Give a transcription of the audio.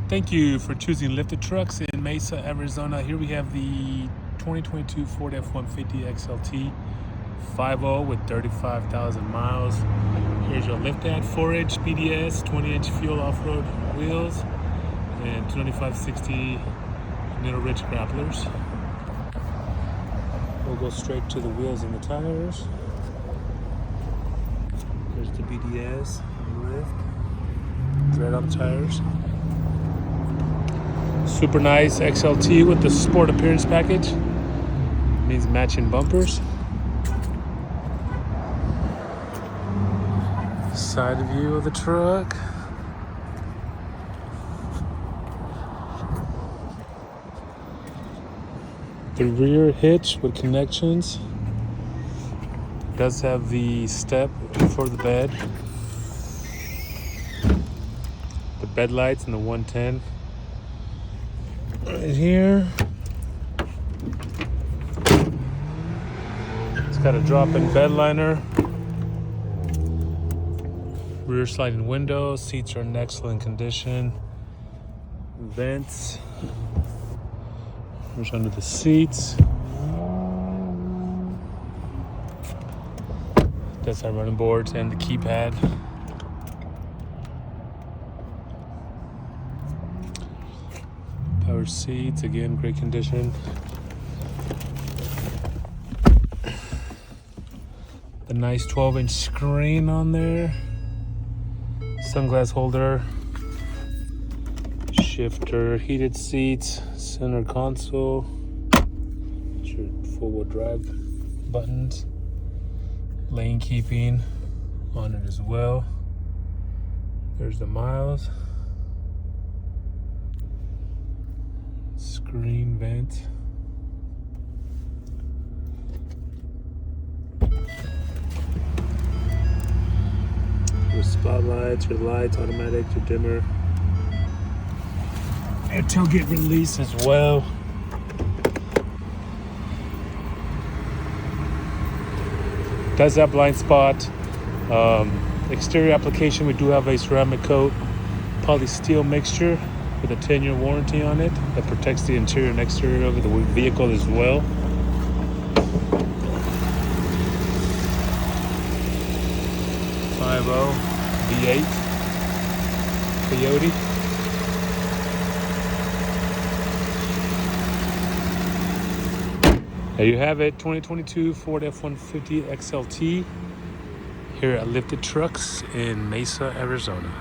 Thank you for choosing Lifted Trucks in Mesa, Arizona. Here we have the 2022 Ford F-150 XLT 5.0 with 35,000 miles. Here's your lift at 4-inch BDS, 20-inch fuel off-road wheels, and 295/60 middle ridge grapplers. We'll go straight to the wheels and the tires. There's the BDS lift. Right on the tires. Super nice XLT with the sport appearance package. Means matching bumpers. Side view of the truck. The rear hitch with connections. Does have the step for the bed. The bed lights and the 110. Right here. It's got a drop-in bed liner. Rear sliding windows. Seats are in excellent condition. Vents. Here's under the seats. That's our running boards and the keypad. Power seats, again, great condition. The nice 12-inch screen on there. Sunglass holder. Shifter, heated seats, center console. Your four-wheel drive buttons. Lane keeping on it as well. There's the miles. Screen vent. Your spotlights, your lights, automatic, your dimmer. Your tailgate release as well. Does have blind spot. Exterior application, we do have a ceramic coat polysteel mixture with a 10-year warranty on it that protects the interior and exterior of the vehicle as well. V8 Coyote. There you have it, 2022 Ford F-150 XLT here at Lifted Trucks in Mesa, Arizona.